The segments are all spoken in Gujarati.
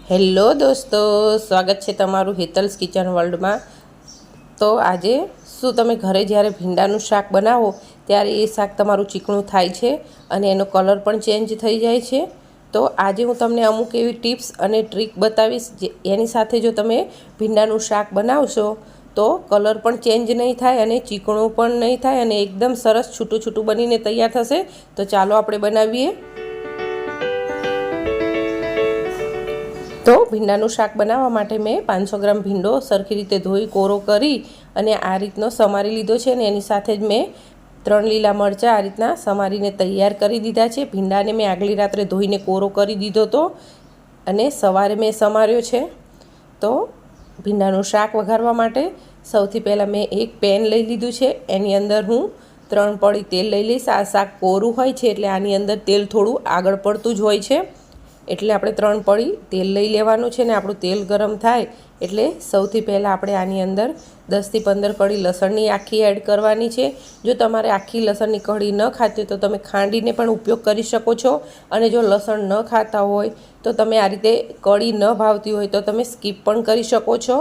હેલો દોસ્તો, સ્વાગત છે તમારું હેતલ્સ કિચન વર્લ્ડમાં। તો આજે શું તમે ઘરે જ્યારે ભીંડાનું શાક બનાવો ત્યારે એ શાક તમારું ચીકણું થાય છે અને એનો કલર પણ ચેન્જ થઈ જાય છે। તો આજે હું તમને અમુક એવી ટિપ્સ અને ટ્રીક બતાવીશ જે એની સાથે જો તમે ભીંડાનું શાક બનાવશો તો કલર પણ ચેન્જ નહીં થાય અને ચીકણું પણ નહીં થાય અને એકદમ સરસ છૂટું છૂટું બનીને તૈયાર થશે। તો ચાલો આપણે બનાવીએ। તો ભીંડાનું શાક બનાવવા માટે મેં 500 ગ્રામ ભીંડો સરખી રીતે ધોઈ કોરો કરી અને આ રીતનો સમારી લીધો છે અને એની સાથે જ મેં 3 લીલા મરચાં આ રીતના સમારીને તૈયાર કરી દીધા છે। ભીંડાને મેં આગલી રાત્રે ધોઈને કોરો કરી દીધો હતો અને સવારે મેં સમાર્યો છે। તો ભીંડાનું શાક વઘારવા માટે સૌથી પહેલાં મેં એક પેન લઈ લીધું છે। એની અંદર હું 3 પડી તેલ લઈ લઈશ। આ શાક કોરું હોય છે એટલે આની અંદર તેલ થોડું આગળ પડતું જ હોય છે, એટલે આપણે 3 પડી તેલ લઈ લેવાનું છે ને આપણું તેલ ગરમ થાય એટલે સૌથી પહેલાં આપણે આની અંદર 10 થી 15 કળી લસણની આખી એડ કરવાની છે। જો તમારે આખી લસણની કળી ન ખાતી હોય તો તમે ખાંડીને પણ ઉપયોગ કરી શકો છો, અને જો લસણ ન ખાતા હોય તો તમે આ રીતે કળી ન ભાવતી હોય તો તમે સ્કીપ પણ કરી શકો છો,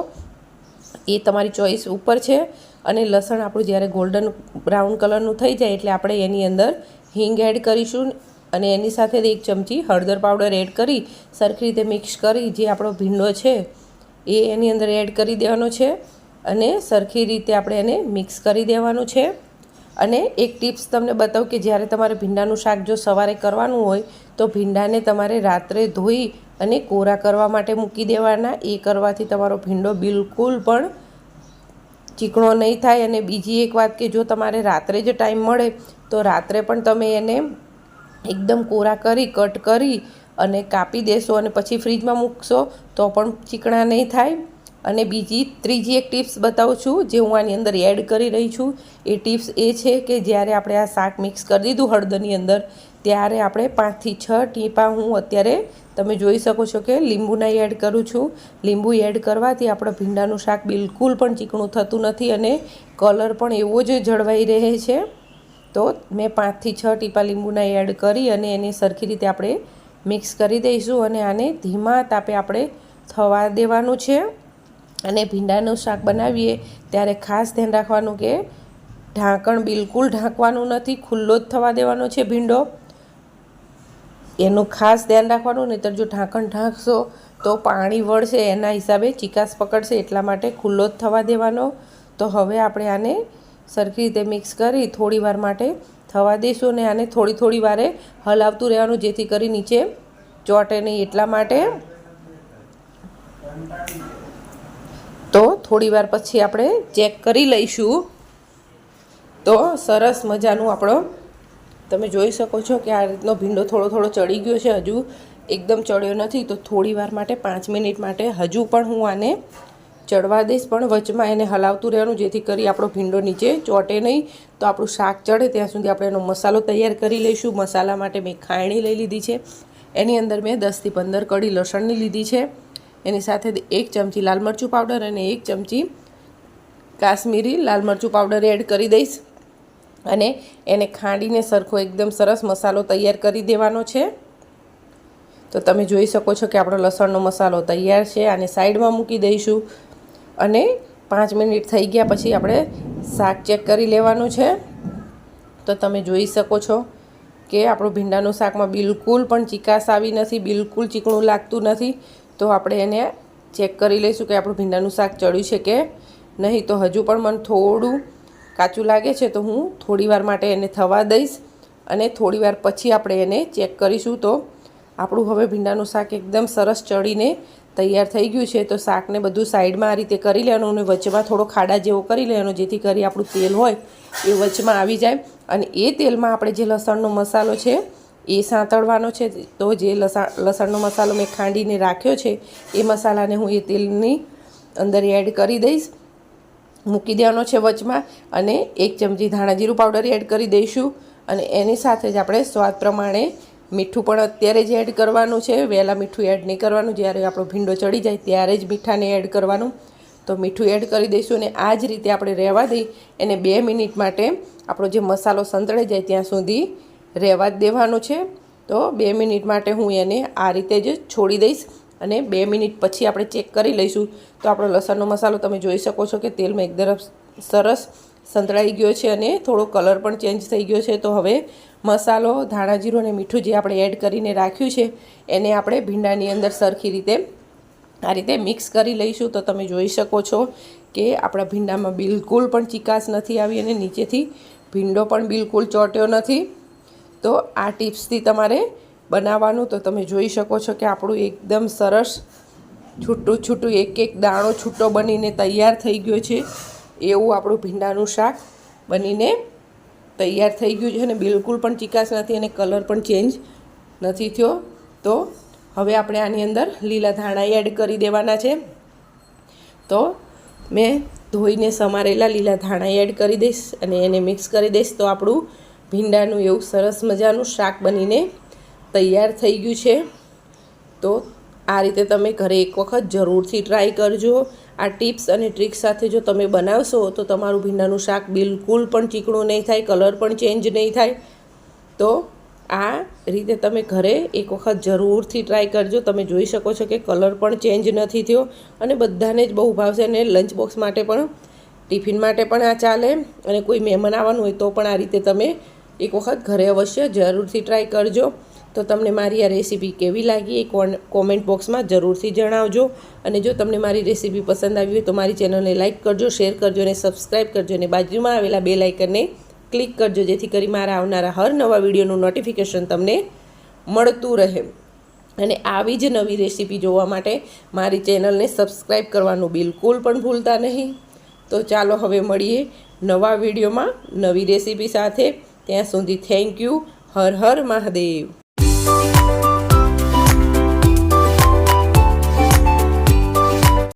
એ તમારી ચોઈસ ઉપર છે। અને લસણ આપણું જ્યારે ગોલ્ડન બ્રાઉન કલરનું થઈ જાય એટલે આપણે એની અંદર હિંગ એડ કરીશું અને એની સાથે 1 ચમચી હળદર પાવડર એડ કરી સરખી રીતે મિક્સ કરી જે આપણો ભીંડો છે એ એની અંદર એડ કરી દેવાનો છે અને સરખી રીતે આપણે એને મિક્સ કરી દેવાનું છે। અને એક ટિપ્સ તમને બતાવું કે જ્યારે તમારે ભીંડાનું શાક જો સવારે કરવાનું હોય તો ભીંડાને તમારે રાત્રે ધોઈ અને કોરા કરવા માટે મૂકી દેવાના। એ કરવાથી તમારો ભીંડો બિલકુલ પણ ચીકણો નહીં થાય। અને બીજી એક વાત કે જો તમારે રાત્રે જ ટાઈમ મળે તો રાત્રે પણ તમે એને એકદમ કોરા કરી કટ કરી અને કાપી દેશો અને પછી ફ્રીજમાં મૂકશો તો પણ ચીકણા નહીં થાય। અને ત્રીજી એક ટિપ્સ બતાવું છું જે હું આની અંદર એડ કરી રહી છું। એ ટિપ્સ એ છે કે જ્યારે આપણે આ શાક મિક્સ કરી દીધું હળદરની અંદર ત્યારે આપણે 5 થી 6 ટીપા હું અત્યારે તમે જોઈ શકો છો કે લીંબુના એડ કરું છું। લીંબુ એડ કરવાથી આપણા ભીંડાનું શાક બિલકુલ પણ ચીકણું થતું નથી અને કલર પણ એવો જ જળવાઈ રહે છે। તો મેં 5 થી 6 ટીપા લીંબુના એડ કરી અને એને સરખી રીતે આપણે મિક્સ કરી દઈશું અને આને ધીમા તાપે આપણે થવા દેવાનું છે। અને ભીંડાનું શાક બનાવીએ ત્યારે ખાસ ધ્યાન રાખવાનું કે ઢાંકણ બિલકુલ ઢાંકવાનું નથી, ખુલ્લો જ થવા દેવાનો છે ભીંડો, એનું ખાસ ધ્યાન રાખવાનું। નહીંતર જો ઢાંકણ ઢાંકશો તો પાણી વળશે, એના હિસાબે ચીકાશ પકડશે, એટલા માટે ખુલ્લો જ થવા દેવાનો। તો હવે આપણે આને સરખી રીતે મિક્સ કરી થોડી વાર માટે થવા દઈશું અને આને થોડી વારે હલાવતું રહેવાનું જેથી કરી નીચે ચોંટે નહીં એટલા માટે। તો થોડી વાર પછી આપણે ચેક કરી લઈશું તો સરસ મજાનું આપણો તમે જોઈ શકો છો કે આ રીતનો ભીંડો થોડો ચડી ગયો છે, હજુ એકદમ ચડ્યો નથી। તો થોડી વાર માટે 5 મિનિટ માટે હજુ પણ હું આને ચડવા દઈશ, પણ વચમાં એને હલાવતું રહેવાનું જેથી કરી આપણો ભીંડો નીચે ચોંટે નહીં। તો આપણું શાક ચડે ત્યાં સુધી આપણે એનો મસાલો તૈયાર કરી લઈશું। મસાલા માટે મેં ખાયણી લઈ લીધી છે, એની અંદર મેં 10 થી 15 કળી લસણની લીધી છે, એની સાથે 1 ચમચી લાલ મરચું પાવડર અને 1 ચમચી કાશ્મીરી લાલ મરચું પાવડર એડ કરી દઈશ અને એને ખાંડીને સરખો એકદમ સરસ મસાલો તૈયાર કરી દેવાનો છે। તો તમે જોઈ શકો છો કે આપણો લસણનો મસાલો તૈયાર છે, આને સાઈડમાં મૂકી દઈશું અને 5 મિનિટ થઈ ગયા પછી આપણે શાક ચેક કરી લેવાનું છે। તો તમે જોઈ શકો છો કે આપણું ભીંડાનું શાકમાં બિલકુલ પણ ચીકાશ આવી નથી, બિલકુલ ચીકણું લાગતું નથી। તો આપણે એને ચેક કરી લઈશું કે આપણું ભીંડાનું શાક ચડ્યું છે કે નહીં। તો હજુ પણ મને થોડું કાચું લાગે છે તો હું થોડી વાર માટે એને થવા દઈશ અને થોડી વાર પછી આપણે એને ચેક કરીશું। તો આપણું હવે ભીંડાનું શાક એકદમ સરસ ચડીને તૈયાર થઈ ગયું છે। તો શાકને બધું સાઈડમાં આ રીતે કરી લેવાનું અને વચમાં થોડો ખાડા જેવો કરી લેવાનો જેથી કરી આપણું તેલ હોય એ વચમાં આવી જાય અને એ તેલમાં આપણે જે લસણનો મસાલો છે એ સાંતળવાનો છે। તો જે લસણનો મસાલો મેં ખાંડીને રાખ્યો છે એ મસાલાને હું એ તેલની અંદર એડ કરી દઈશ, મૂકી દેવાનો છે વચમાં અને 1 ચમચી ધાણા જીરું પાવડર એડ કરી દઈશું અને એની સાથે જ આપણે સ્વાદ પ્રમાણે મીઠું પણ અત્યારે જ એડ કરવાનું છે, વહેલા મીઠું એડ નહીં કરવાનું, જ્યારે આપણો ભીંડો ચડી જાય ત્યારે જ મીઠાને એડ કરવાનું। તો મીઠું એડ કરી દઈશું અને આ જ રીતે આપણે રહેવા દઈ એને 2 મિનિટ માટે આપણો જે મસાલો સંતળાઈ જાય ત્યાં સુધી રહેવા જ દેવાનું છે। તો 2 મિનિટ માટે હું એને આ રીતે જ છોડી દઈશ અને 2 મિનિટ પછી આપણે ચેક કરી લઈશું તો આપણો લસણનો મસાલો તમે જોઈ શકો છો કે તેલમાં એકદમ સરસ સંતળાઈ ગયો છે અને થોડો કલર પણ ચેન્જ થઈ ગયો છે। તો હવે મસાલો, ધાણા જીરું અને મીઠું જે આપણે એડ કરીને રાખ્યું છે એને આપણે ભીંડાની અંદર સરખી રીતે આ રીતે મિક્સ કરી લઈશું। તો તમે જોઈ શકો છો કે આપણા ભીંડામાં બિલકુલ પણ ચીકાશ નથી આવી અને નીચેથી ભીંડો પણ બિલકુલ ચોંટ્યો નથી। તો આ ટિપ્સથી તમારે બનાવવાનું તો તમે જોઈ શકો છો કે આપણું એકદમ સરસ છૂટું છૂટું એક દાણો છૂટો બનીને તૈયાર થઈ ગયો છે। એવું આપણું ભીંડાનું શાક બનીને તૈયાર થઈ ગયું છે અને બિલકુલ પણ ચીકાશ નથી અને કલર પણ ચેન્જ નથી થયો। તો હવે આપણે આની અંદર લીલા ધાણા એડ કરી દેવાના છે। તો મેં ધોઈને સમારેલા લીલા ધાણા એડ કરી દઈશ અને એને મિક્સ કરી દઈશ। તો આપણું ભીંડાનું એવું સરસ મજાનું શાક બનીને તૈયાર થઈ ગયું છે। તો આ રીતે તમે ઘરે એક વખત જરૂરથી ટ્રાય કરજો। આ ટિપ્સ અને ટ્રિક્સ સાથે જો તમે બનાવશો તો તમારું ભીંડાનું શાક બિલકુલ પણ ચીકણું નહીં થાય, કલર પણ ચેન્જ નહીં થાય। તો આ રીતે તમે ઘરે એક વખત જરૂરથી ટ્રાય કરજો। તમે જોઈ શકો છો કે કલર પણ ચેન્જ નથી થયો અને બધાને જ બહુ ભાવશે અને લંચ બોક્સ માટે પણ, ટિફિન માટે પણ આ ચાલે અને કોઈ મહેમાન આવવાનું હોય તો પણ આ રીતે તમે એક વખત ઘરે અવશ્ય જરૂરથી ટ્રાય કરજો। તો તમને મારી આ રેસીપી કેવી લાગી એ કોમેન્ટ બોક્સમાં જરૂરથી જણાવજો અને જો તમને મારી રેસીપી પસંદ આવી હોય તો મારી ચેનલને લાઇક કરજો, શેર કરજો અને સબસ્ક્રાઈબ કરજો અને બાજુમાં આવેલા બેલ આઇકનને ક્લિક કરજો જેથી કરી મારા આવનારા હર નવા વિડીયોનું નોટિફિકેશન તમને મળતું રહે। અને આવી જ નવી રેસીપી જોવા માટે મારી ચેનલને સબસ્ક્રાઈબ કરવાનું બિલકુલ પણ ભૂલતા નહીં। તો ચાલો હવે મળીએ નવા વિડીયોમાં નવી રેસીપી સાથે। ત્યાં સુધી થેન્ક યુ। હર હર મહાદેવ।